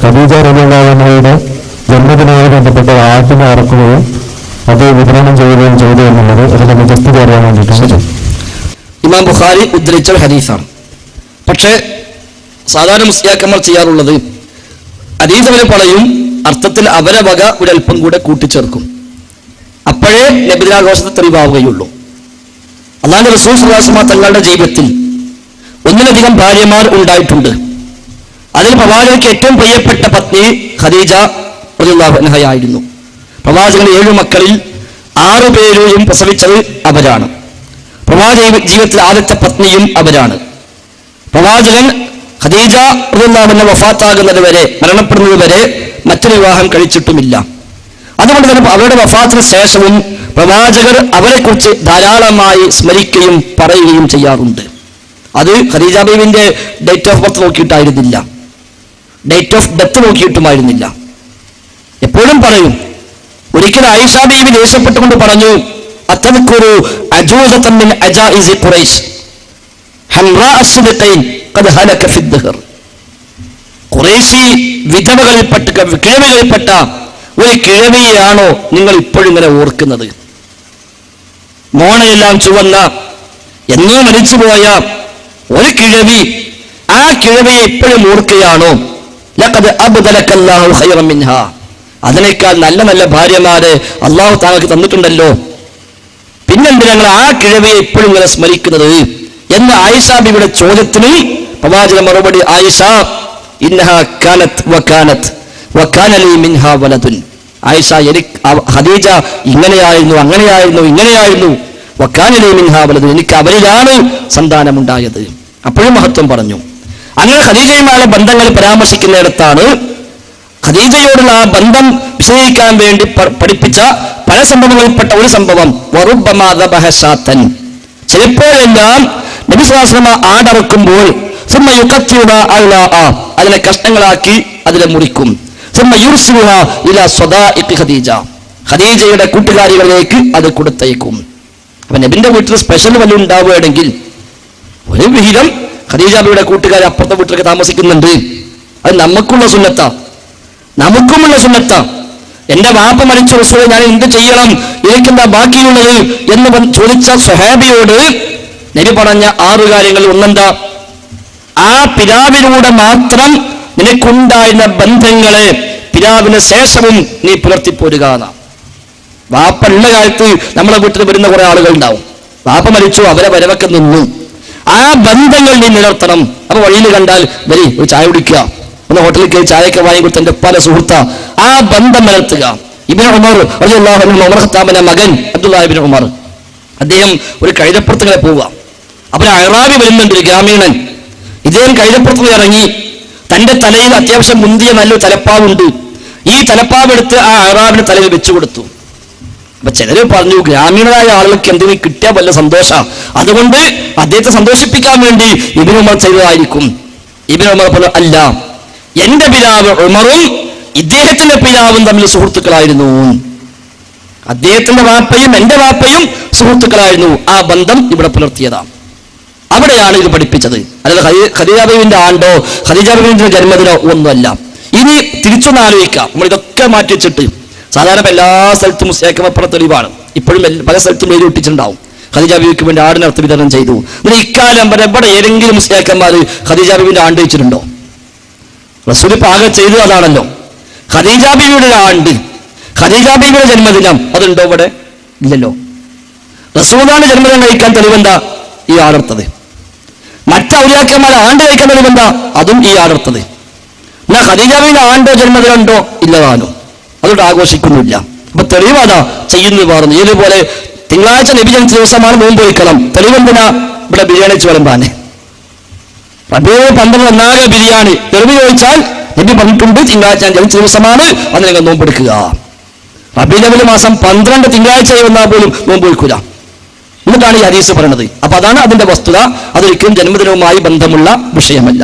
ഖദീജ റളിയല്ലാഹു അൻഹയുടെ ജന്മദിനവുമായി ബന്ധപ്പെട്ട് ആദ്യം ഇറക്കുകയും അത് വിതരണം ചെയ്യുകയും ചെയ്തു എന്നുള്ളത് അതിന്റെ നിജസ്ഥിതി അറിയാൻ വേണ്ടിയിട്ടാണ്. ഇമാം ബുഖാരി ഉദ്ധരിച്ച ഹദീസാണ്. പക്ഷേ സാധാരണ മുസ്ലിയാക്കന്മാർ ചെയ്യാറുള്ളത് ഹദീസ് അവർ പറയും, അർത്ഥത്തിൽ അവരെ വക ഒരൽപ്പം കൂടെ കൂട്ടിച്ചേർക്കും. അപ്പോഴേ നബിദിനാഘോഷത്തെ തെളിവാവുകയുള്ളൂ. അല്ലാഹുവിന്റെ റസൂൽ സ്വല്ലല്ലാഹു അലൈഹി വസല്ലം തങ്ങളുടെ ജീവിതത്തിൽ ഒന്നിലധികം ഭാര്യമാർ ഉണ്ടായിട്ടുണ്ട്. അതിൽ പ്രവാചകർക്ക് ഏറ്റവും പ്രിയപ്പെട്ട പത്നി ഖദീജ റളിയല്ലാഹു അൻഹയായിരുന്നു. പ്രവാചകന്റെ 7 മക്കളിൽ 6 പേരെയും പ്രസവിച്ചത് അവരാണ്. പ്രവാചക ജീവിതത്തിൽ ആദ്യത്തെ പത്നിയും അവരാണ്. പ്രവാചകൻ ഖദീജ റളിയല്ലാഹു അൻഹ വഫാത്താകുന്നത് വരെ, മരണപ്പെടുന്നത് വരെ മറ്റൊരു വിവാഹം കഴിച്ചിട്ടുമില്ല. അതുകൊണ്ട് തന്നെ അവരുടെ വഫാത്തിന് ശേഷവും പ്രവാചകർ അവരെക്കുറിച്ച് ധാരാളമായി സ്മരിക്കുകയും പറയുകയും ചെയ്യാറുണ്ട്. അത് ഖദീജ ബീവിന്റെ ഡേറ്റ് ഓഫ് ബർത്ത് നോക്കിയിട്ടായിരുന്നില്ല, ഡേറ്റ് ഓഫ് ഡെത്ത് നോക്കിയിട്ടുമായിരുന്നില്ല. എപ്പോഴും പറയും. ഒരിക്കൽ ആയിഷ ബീവി ദേഷ്യപ്പെട്ടുകൊണ്ട് പറഞ്ഞു, അത്തദ്കുറു അജൂസതൻ മിൻ അജായിസി ഖുറൈശ് ഹംറാ അസ്ദിഖൈൻ ഖദ് ഹലക ഫിദ്ദഹർ. ഖുറൈശി വിധവകളിൽപ്പെട്ട കിഴവികളിൽപ്പെട്ട ഒരു കിഴവിയെയാണോ നിങ്ങൾ ഇപ്പോഴും ഇങ്ങനെ ഓർക്കുന്നത്? മോണയെല്ലാം ചുവന്ന എന്നോ മരിച്ചുപോയ ഒരു കിഴവി, ആ കിഴവിയെ ഇപ്പോഴും ഓർക്കുകയാണോ? ലഖദ് അബ്ദലകല്ലാഹു ഖൈറൻ മിൻഹാ, അതിനേക്കാൾ നല്ല നല്ല ഭാര്യമാരെ അള്ളാഹു താങ്കൾക്ക് തന്നിട്ടുണ്ടല്ലോ, പിന്നെന്ത് ഞങ്ങൾ ആ കിഴവിയെ ഇപ്പോഴും ഇങ്ങനെ സ്മരിക്കുന്നത് എന്ന ആയിഷ ബിബിയുടെ ചോദ്യത്തിന് പ്രവാചക മറുപടി, ആയിഷ ഇന്നഹാ കാനത് വകാനത് വകാന ലീ മിൻഹാ വലദുൻ. ആയിഷ, ഖദീജ ഇങ്ങനെയായിരുന്നു, അങ്ങനെയായിരുന്നു, ഇങ്ങനെയായിരുന്നു. വകാന ലീ മിൻഹാ വലദുൻ, എനിക്ക് അവരിലാണ് സന്താനമുണ്ടായത്. അപ്പോഴും മഹത്വം പറഞ്ഞു. അങ്ങനെ ഖദീജയുമായുള്ള ബന്ധങ്ങൾ പരാമർശിക്കുന്നിടത്താണ് ഖദീജയോടുള്ള ആ ബന്ധം വിശദീകരിക്കാൻ വേണ്ടി പഠിപ്പിച്ച പല സംഭവങ്ങളിൽപ്പെട്ട ഒരു സംഭവം, വറുബ്ബമാ ദബഹ ശാത്തൻ. ചിലപ്പോഴെല്ലാം നബി സ്വല്ലല്ലാഹു അലൈഹി വസല്ലം ആടറക്കുമ്പോൾ സുമ്മ യുഖത്തിയുഹാ അൽആ, അതിനെ കഷ്ണങ്ങളാക്കി അതിനെ മുറിക്കും. സുമ്മ യുർസിലുഹാ ഇലാ സ്വദാഇഖി ഖദീജ, ഖദീജയുടെ കൂട്ടുകാരികളിലേക്ക് അത് കൊടുത്തയക്കും. അപ്പൊ നബിന്റെ വീട്ടിൽ സ്പെഷ്യൽ വല്ലതും ഉണ്ടാവുകയാണെങ്കിൽ ഒരു വിഹിതം ഖദീജ ബിയുടെ കൂട്ടുകാർ അപ്പുറത്തെ വീട്ടിലൊക്കെ താമസിക്കുന്നുണ്ട്. അത് നമുക്കുള്ള സുന്നത്താ, നമുക്കുമുള്ള സുന്നത്താ. എന്റെ വാപ്പ മരിച്ച റസൂലെ ഞാൻ എന്ത് ചെയ്യണം, എനിക്കെന്താ ബാക്കിയുള്ളത് എന്ന് ചോദിച്ച സ്വഹാബിയോട് നബി പറഞ്ഞ 6 കാര്യങ്ങൾ. ഒന്നെന്താ? ആ പിതാവിലൂടെ മാത്രം നിനക്കുണ്ടായിരുന്ന ബന്ധങ്ങളെ പിതാവിന് ശേഷവും നീ പുലർത്തിപ്പോരുക. വാപ്പ ഉള്ള കാലത്ത് നമ്മളെ വീട്ടിൽ വരുന്ന കുറെ ആളുകൾ ഉണ്ടാവും. വാപ്പ മരിച്ചു, അവരെ വരവൊക്കെ നിന്നു. ആ ബന്ധങ്ങൾ നീ നിലർത്തണം. അപ്പൊ വഴിയിൽ കണ്ടാൽ വരി ഒരു ചായ കുടിക്കുക, ഒന്ന് ഹോട്ടലിൽ കയറി ചായയൊക്കെ വാങ്ങി കൊടുത്ത എന്റെ പല സുഹൃത്ത, ആ ബന്ധം നിലർത്തുക. ഇബ്നു ഉമർ റളിയല്ലാഹു അൻഹു, ഉമർ ഖത്താബിന്റെ മകൻ അബ്ദുല്ലാഹി ഇബ്നു ഉമർ, അദ്ദേഹം ഒരു കൈതപ്പുറത്തിങ്ങനെ പോവുക. അപ്പോൾ അയറാബി വരുന്നുണ്ട്, ഒരു ഗ്രാമീണൻ. ഇദ്ദേഹം കൈതപ്പുറത്ത് ഇറങ്ങി. തന്റെ തലയിൽ അത്യാവശ്യം മുന്തിയ നല്ലൊരു തലപ്പാവുണ്ട്. ഈ തലപ്പാവ് എടുത്ത് ആ അയറാബിന്റെ തലയിൽ വെച്ചു കൊടുത്തു. അപ്പൊ ചിലര് പറഞ്ഞു, ഗ്രാമീണരായ ആളുകൾക്ക് എന്തെങ്കിലും കിട്ടിയാൽ വല്ല സന്തോഷ, അതുകൊണ്ട് അദ്ദേഹത്തെ സന്തോഷിപ്പിക്കാൻ വേണ്ടി ഇബ്നു ഉമർ ചെയ്തതായിരിക്കും. ഇബ്നു ഉമർ പറഞ്ഞു, അല്ല, എന്റെ പിതാവ് ഉമറും ഇദ്ദേഹത്തിന്റെ പിതാവും തമ്മിൽ സുഹൃത്തുക്കളായിരുന്നു. അദ്ദേഹത്തിന്റെ വാപ്പയും എന്റെ വാപ്പയും സുഹൃത്തുക്കളായിരുന്നു. ആ ബന്ധം ഇവിടെ പുലർത്തിയതാണ്. അവിടെയാണ് ഇത് പഠിപ്പിച്ചത്. അല്ലാതെ ഖദീജ ബീവിന്റെ ആണ്ടോ ഖദീജ ബീവിന്റെ ജന്മദിനോ ഒന്നുമല്ല. ഇനി തിരിച്ചൊന്ന് ആലോചിക്കാം. നമ്മൾ ഇതൊക്കെ മാറ്റി വെച്ചിട്ട്, സാധാരണ എല്ലാ സ്ഥലത്തും മുസ്ലിയാക്കന്മാർ തെളിവാണ്, ഇപ്പോഴും പല സ്ഥലത്തും എഴുതി ഒട്ടിച്ചിട്ടുണ്ടാവും, ഖദീജ ബീവിക്ക് വേണ്ടി ആടിനർത്ഥ വിതരണം ചെയ്തു. എന്നാൽ ഇക്കാലം വരെ ഇവിടെ ഏതെങ്കിലും മുസ്ലിയാക്കന്മാർ ഖദീജ ബീവിന്റെ ആണ്ട് വെച്ചിട്ടുണ്ടോ? റസൂൽ പാകം ചെയ്തു അതാണല്ലോ. ഖദീജ ബീവിയുടെ ആണ്ട്, ഖദീജ ബീവിയുടെ ജന്മദിനം അതുണ്ടോ ഇവിടെ? ഇല്ലല്ലോ. റസൂലാണ് ജന്മദിനം കഴിക്കാൻ തെളിവെന്താ? ഈ ആടർത്തത്. മറ്റ് ഔലിയാക്കന്മാരെ ആണ്ട് കഴിക്കാൻ തെളിവെന്താ? അതും ഈ ആടർത്തത്. എന്നാ ഖദീജ ബീവിന്റെ ആണ്ടോ ജന്മദിനം ഉണ്ടോ? ഇല്ലതാനോ, അതുകൊണ്ട് ആഘോഷിക്കുന്നില്ല. അപ്പൊ തെളിവതാ ചെയ്യുന്നത് പറഞ്ഞു. ഇതുപോലെ തിങ്കളാഴ്ച നബി ജനിച്ച ദിവസമാണ് നോമ്പ് വയ്ക്കണം. തെളിവെന്തിനാ? ഇവിടെ ബിരിയാണി വെച്ച് വിളമ്പാനെ. റബീഉൽ 12 ഒന്നാകെ ബിരിയാണി. തെളിവ് ചോദിച്ചാൽ നബി പറഞ്ഞിട്ടുണ്ട്, തിങ്കളാഴ്ച ജനിച്ച ദിവസമാണ്, അന്ന് നിങ്ങൾ നോമ്പെടുക്കുക. റബീഉൽ അവ്വൽ മാസം 12 തിങ്കളാഴ്ച വന്നാൽ പോലും നോമ്പ് വയ്ക്കൂല. എന്നിട്ടാണ് ഈ ഹദീസ് പറയുന്നത്. അപ്പൊ അതാണ് അതിന്റെ വസ്തുത. അതൊരിക്കലും ജന്മദിനവുമായി ബന്ധമുള്ള വിഷയമല്ല.